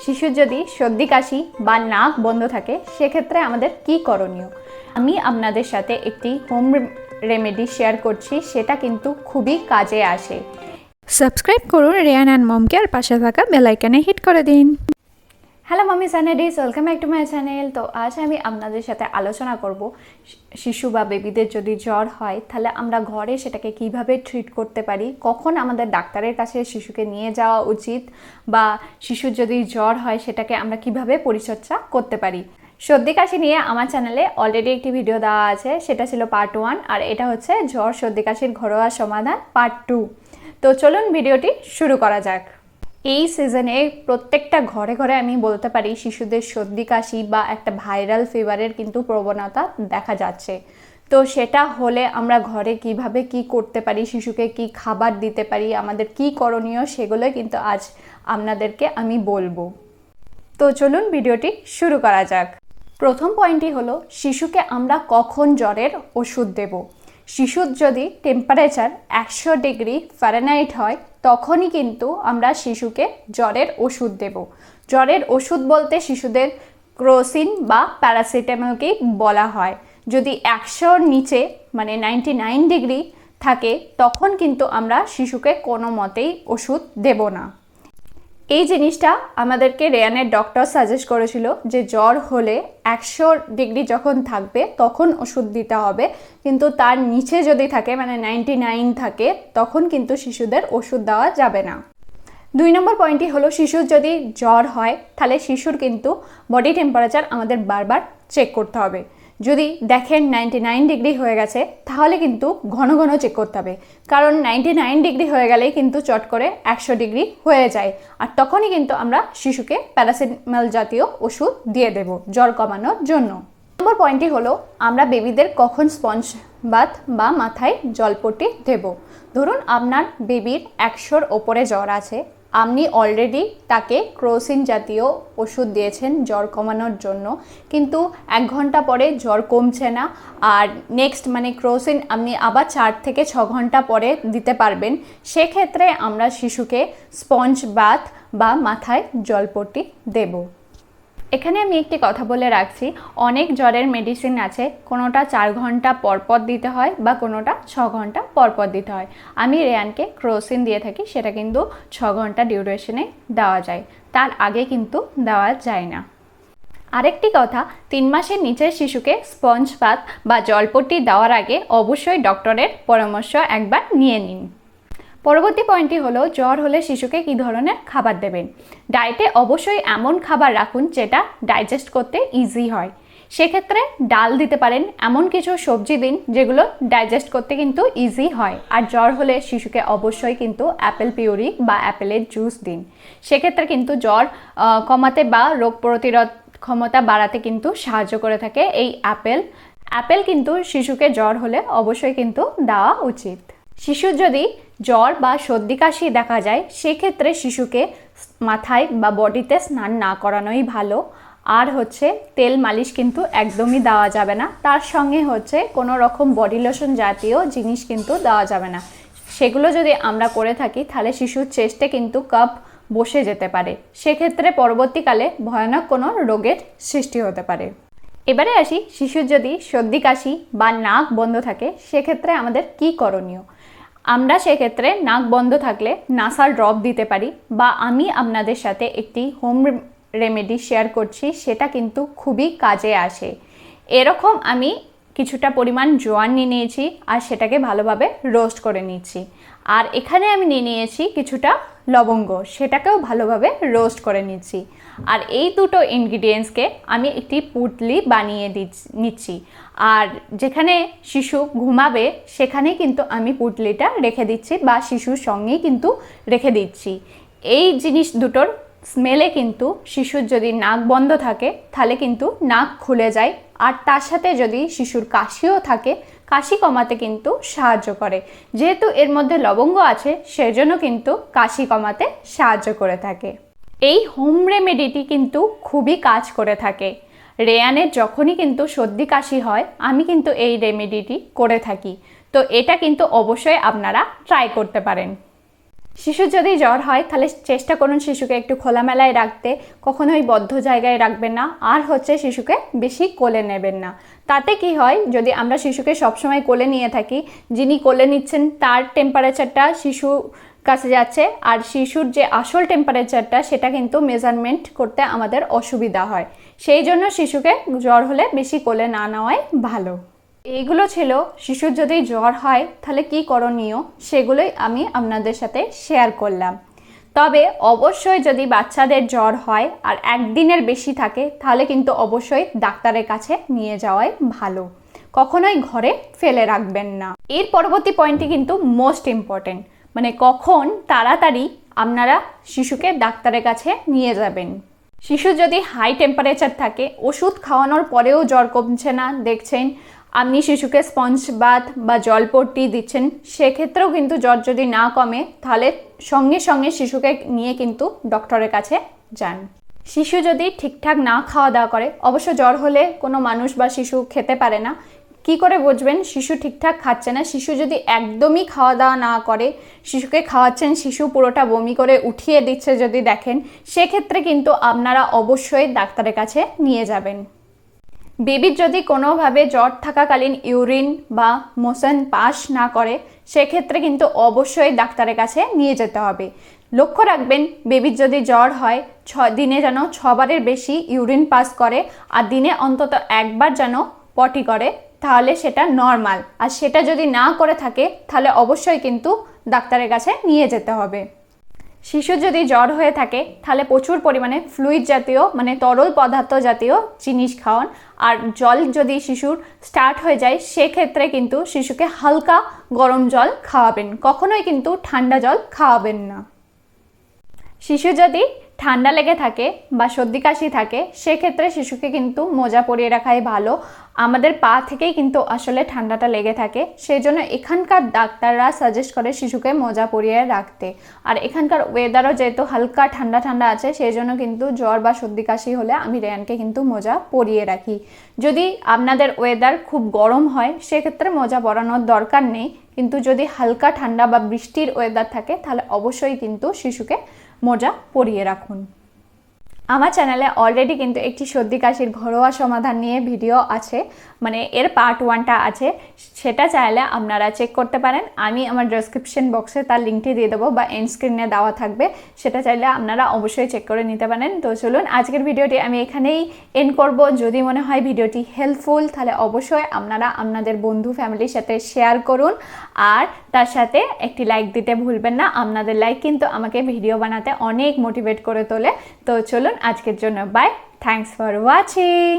শিশুর যদি সর্দি কাশি বা নাক বন্ধ থাকে সেক্ষেত্রে আমাদের কি করণীয়। আমি আপনাদের সাথে একটি হোম রেমেডি শেয়ার করছি, সেটা কিন্তু খুবই কাজে আসে। সাবস্ক্রাইব করুন রেয়ান অ্যান্ড মমকে, আর পাশে থাকা বেল আইকনে হিট করে দিন। হ্যালো মামি সানাডিস, welcome back to my channel. তো আজ আমি আপনাদের সাথে আলোচনা করব শিশু বা বেবিদের যদি জ্বর হয় তাহলে আমরা ঘরে সেটাকে কিভাবে ট্রিট করতে পারি, কখন আমাদের ডাক্তারের কাছে শিশুকে নিয়ে যাওয়া উচিত, বা শিশুর যদি জ্বর হয় সেটাকে আমরা কিভাবে পরিচর্যা করতে পারি। সর্দি কাশি নিয়ে আমার চ্যানেলে অলরেডি একটি ভিডিও দেওয়া আছে, সেটা ছিল পার্ট 1, আর এটা হচ্ছে জ্বর সর্দি কাশির ঘরোয়া সমাধান পার্ট 2। তো চলুন ভিডিওটি শুরু করা যাক। এই সিজনে প্রত্যেকটা ঘরে ঘরে আমি বলতে পারি শিশুদের সর্দি কাশি বা একটা ভাইরাল ফিভারের কিন্তু প্রবণতা দেখা যাচ্ছে। তো সেটা হলে আমরা ঘরে কিভাবে কি করতে পারি, শিশুকে কি খাবার দিতে পারি, আমাদের কি করণীয়, সেগুলোই কিন্তু আজ আপনাদেরকে আমি বলবো। তো চলুন ভিডিওটি শুরু করা যাক। প্রথম পয়েন্টই হলো শিশুকে আমরা কখন জ্বরের ওষুধ দেব। শিশুর যদি টেম্পারেচার 100 ডিগ্রি ফারেনহাইট হয় তখনই কিন্তু আমরা শিশুকে জ্বরের ওষুধ দেব। জ্বরের ওষুধ বলতে শিশুদের ক্রোসিন বা প্যারাসিটামলকেই বলা হয়। যদি 100-র নিচে মানে 99 ডিগ্রি থাকে তখন কিন্তু আমরা শিশুকে কোনো মতেই ওষুধ দেব না। এই জিনিসটা আমাদেরকে রেয়ানের ডক্টর সাজেস্ট করেছিল যে জ্বর হলে 100 ডিগ্রি যখন থাকবে তখন ওষুধ দিতে হবে, কিন্তু তার নিচে যদি থাকে মানে 99 থাকে তখন কিন্তু শিশুদের ওষুধ দেওয়া যাবে না। 2 নম্বর পয়েন্টই হলো শিশুর যদি জ্বর হয় তাহলে শিশুর কিন্তু বডি টেম্পারেচার আমাদের বারবার চেক করতে হবে। যদি দেখেন 99 ডিগ্রি হয়ে গেছে তাহলে কিন্তু ঘন ঘন চেক করতে হবে, কারণ 99 ডিগ্রি হয়ে গেলেই কিন্তু চট করে 100 ডিগ্রি হয়ে যায়, আর তখনই কিন্তু আমরা শিশুকে প্যারাসিটামল জাতীয় ওষুধ দিয়ে দেব জ্বর কমানোর জন্য। নম্বর পয়েন্টটি হলো আমরা বেবিদের কখন স্পঞ্জ বাথ বা মাথায় জলপট্টি দেব। ধরুন আপনার বেবির 100-র ওপরে জ্বর আছে, আপনি অলরেডি তাকে ক্রোসিন জাতীয় ওষুধ দিয়েছেন জ্বর কমানোর জন্য, কিন্তু 1 ঘন্টা পরে জ্বর কমছে না, আর নেক্সট মানে ক্রোসিন আপনি আবার 4 থেকে 6 ঘন্টা পরে দিতে পারবেন, সেক্ষেত্রে আমরা শিশুকে স্পঞ্জ বাথ বা মাথায় জলপট্টি দেব। এখানে আমি একটি কথা বলে রাখছি, অনেক জ্বরের মেডিসিন আছে, কোনোটা 4 ঘন্টা পরপর দিতে হয় বা কোনোটা 6 ঘন্টা পরপর দিতে হয়। আমি রেয়ানকে ক্রোসিন দিয়ে থাকি, সেটা কিন্তু 6 ঘন্টা ডিউরেশনে দেওয়া যায়, তার আগে কিন্তু দেওয়া যায় না। আরেকটি কথা, 3 মাসের নিচের শিশুকে স্পঞ্জ বাথ বা জলপট্টি দেওয়ার আগে অবশ্যই ডক্টরের পরামর্শ একবার নিয়ে নিন। পরবর্তী পয়েন্টটি হলো জ্বর হলে শিশুকে কী ধরনের খাবার দেবেন। ডায়েটে অবশ্যই এমন খাবার রাখুন যেটা ডাইজেস্ট করতে ইজি হয়। সেক্ষেত্রে ডাল দিতে পারেন, এমন কিছু সবজি দিন যেগুলো ডাইজেস্ট করতে কিন্তু ইজি হয়। আর জ্বর হলে শিশুকে অবশ্যই কিন্তু অ্যাপেল পিউরি বা অ্যাপেলের জুস দিন, সেক্ষেত্রে কিন্তু জ্বর কমাতে বা রোগ প্রতিরোধ ক্ষমতা বাড়াতে কিন্তু সাহায্য করে থাকে এই অ্যাপেল কিন্তু শিশুকে জ্বর হলে অবশ্যই কিন্তু দেওয়া উচিত। শিশুর যদি জ্বর বা সর্দি কাশি দেখা যায় সেক্ষেত্রে শিশুকে মাথায় বা বডিতে স্নান না করানোই ভালো। আর হচ্ছে তেল মালিশ কিন্তু একদমই দেওয়া যাবে না, তার সঙ্গে হচ্ছে কোনো রকম বডি লোশন জাতীয় জিনিস কিন্তু দেওয়া যাবে না। সেগুলো যদি আমরা করে থাকি তাহলে শিশুর চেস্টে কিন্তু কাপ বসে যেতে পারে, সেক্ষেত্রে পরবর্তীকালে ভয়ানক কোনো রোগের সৃষ্টি হতে পারে। এবারে আসি, শিশুর যদি সর্দি কাশি বা নাক বন্ধ থাকে সেক্ষেত্রে আমাদের কি করণীয়। আমরা সেক্ষেত্রে নাক বন্ধ থাকলে নাসাল ড্রপ দিতে পারি, বা আমি আপনাদের সাথে একটি হোম রেমেডি শেয়ার করছি, সেটা কিন্তু খুবই কাজে আসে। এরকম আমি কিছুটা পরিমাণ জোয়ান নিয়ে নিয়েছি আর সেটাকে ভালোভাবে রোস্ট করে নিচ্ছি, আর এখানে আমি নিয়ে নিয়েছি কিছুটা লবঙ্গ, সেটাকেও ভালোভাবে রোস্ট করে নিচ্ছি। আর এই দুটো ইনগ্রিডিয়েন্টসকে আমি একটি পুঁটলি বানিয়ে নিচ্ছি, আর যেখানে শিশু ঘুমাবে সেখানে কিন্তু আমি পুঁটলিটা রেখে দিচ্ছি বা শিশুর সঙ্গেই কিন্তু রেখে দিচ্ছি। এই জিনিস দুটোর স্মেলে কিন্তু শিশুর যদি নাক বন্ধ থাকে তাহলে কিন্তু নাক খুলে যায়, আর তার সাথে যদি শিশুর কাশিও থাকে কাশি কমাতে কিন্তু সাহায্য করে। যেহেতু এর মধ্যে লবঙ্গ আছে সেজন্য কিন্তু কাশি কমাতে সাহায্য করে থাকে। এই হোম রেমেডিটি কিন্তু খুবই কাজ করে থাকে। রেয়ানের যখনই কিন্তু সর্দি কাশি হয় আমি কিন্তু এই রেমেডিটি করে থাকি, তো এটা কিন্তু অবশ্যই আপনারা ট্রাই করতে পারেন। শিশুর যদি জ্বর হয় তাহলে চেষ্টা করুন শিশুকে একটু খোলামেলায় রাখতে, কখনোই বদ্ধ জায়গায় রাখবেন না। আর হচ্ছে শিশুকে বেশি কোলে নেবেন না। তাতে কি হয়, যদি আমরা শিশুকে সবসময় কোলে নিয়ে থাকি, যিনি কোলে নিচ্ছেন তার টেম্পারেচারটা শিশু কাছে যাচ্ছে, আর শিশুর যে আসল টেম্পারেচারটা সেটা কিন্তু মেজারমেন্ট করতে আমাদের অসুবিধা হয়। সেই জন্য শিশুকে জ্বর হলে বেশি কোলে না নেওয়াই ভালো। এইগুলো ছিল শিশুর যদি জ্বর হয় তাহলে কি করণীয়, সেগুলোই আমি আপনাদের সাথে শেয়ার করলাম। তবে অবশ্যই যদি বাচ্চাদের জ্বর হয় আর একদিনের বেশি থাকে তাহলে কিন্তু অবশ্যই ডাক্তারের কাছে নিয়ে যাওয়াই ভালো, কখনোই ঘরে ফেলে রাখবেন না। এর পরবর্তী পয়েন্টটি কিন্তু মোস্ট ইম্পর্টেন্ট, মানে কখন তাড়াতাড়ি আপনারা শিশুকে ডাক্তারের কাছে নিয়ে যাবেন। শিশু যদি হাই টেম্পারেচার থাকে, ওষুধ খাওয়ানোর পরেও জ্বর কমছে না, দেখছেন আপনি শিশুকে স্পঞ্জ বাথ বা জলপট্টি দিচ্ছেন, সেক্ষেত্রেও কিন্তু জ্বর যদি না কমে তাহলে সঙ্গে সঙ্গে শিশুকে নিয়ে কিন্তু ডক্টরের কাছে যান। শিশু যদি ঠিকঠাক না খাওয়া দাওয়া করে, অবশ্য জ্বর হলে কোনো মানুষ বা শিশু খেতে পারে না, কি করে বুঝবেন শিশু ঠিকঠাক খাচ্ছে না? শিশু যদি একদমই খাওয়া দাওয়া না করে, শিশুকে খাওয়াচ্ছেন, শিশু পুরোটা বমি করে উঠিয়ে দিচ্ছে যদি দেখেন, সেক্ষেত্রে কিন্তু আপনারা অবশ্যই ডাক্তারের কাছে নিয়ে যাবেন। বেবির যদি কোনোভাবে জ্বর থাকাকালীন ইউরিন বা মোশন পাস না করে, সেক্ষেত্রে কিন্তু অবশ্যই ডাক্তারের কাছে নিয়ে যেতে হবে। লক্ষ্য রাখবেন বেবির যদি জ্বর হয় দিনে যেন 6 বারের বেশি ইউরিন পাস করে, আর দিনে অন্তত একবার যেন পটি করে, তাহলে সেটা নর্মাল। আর সেটা যদি না করে থাকে তাহলে অবশ্যই কিন্তু ডাক্তারের কাছে নিয়ে যেতে হবে। শিশুর যদি জ্বর হয়ে থাকে তাহলে প্রচুর পরিমাণে ফ্লুইড জাতীয় মানে তরল পদার্থ জাতীয় জিনিস খাওয়ান। আর জল যদি শিশুর স্টার্ট হয়ে যায় সেক্ষেত্রে কিন্তু শিশুকে হালকা গরম জল খাওয়াবেন, কখনোই কিন্তু ঠান্ডা জল খাওয়াবেন না। শিশু যদি ঠান্ডা লেগে থাকে বা সর্দি কাশি থাকে, সেক্ষেত্রে শিশুকে কিন্তু মোজা পরিয়ে রাখাই ভালো। আমাদের পা থেকেই কিন্তু আসলে ঠান্ডাটা লেগে থাকে, সেই জন্য এখানকার ডাক্তাররা সাজেস্ট করে শিশুকে মোজা পরিয়ে রাখতে। আর এখানকার ওয়েদারও যেহেতু হালকা ঠান্ডা ঠান্ডা আছে, সেই জন্য কিন্তু জ্বর বা সর্দি কাশি হলে আমি রেয়ানকে কিন্তু মোজা পরিয়ে রাখি। যদি আপনাদের ওয়েদার খুব গরম হয় সেক্ষেত্রে মোজা পরানোর দরকার নেই, কিন্তু যদি হালকা ঠান্ডা বা বৃষ্টির ওয়েদার থাকে তাহলে অবশ্যই কিন্তু শিশুকে মোজা পরিয়ে রাখুন। আমার চ্যানেলে অলরেডি কিন্তু একটি সর্দি কাশির ঘরোয়া সমাধান নিয়ে ভিডিও আছে, মানে এর পার্ট 1টা আছে, সেটা চাইলে আপনারা চেক করতে পারেন। আমি আমার ডেসক্রিপশন বক্সে তার লিঙ্কটি দিয়ে দেবো বা এন্ড স্ক্রিনে দেওয়া থাকবে, সেটা চাইলে আপনারা অবশ্যই চেক করে নিতে পারেন। তো চলুন আজকের ভিডিওটি আমি এখানেই এন্ড করব। যদি মনে হয় ভিডিওটি হেল্পফুল তাহলে অবশ্যই আপনারা আপনাদের বন্ধু ফ্যামিলির সাথে শেয়ার করুন, আর তার সাথে একটি লাইক দিতে ভুলবেন না। আপনাদের লাইক কিন্তু আমাকে ভিডিও বানাতে অনেক মোটিভেট করে তোলে। তো চলুন আজকের জন্য বাই, থ্যাঙ্কস ফর ওয়াচিং।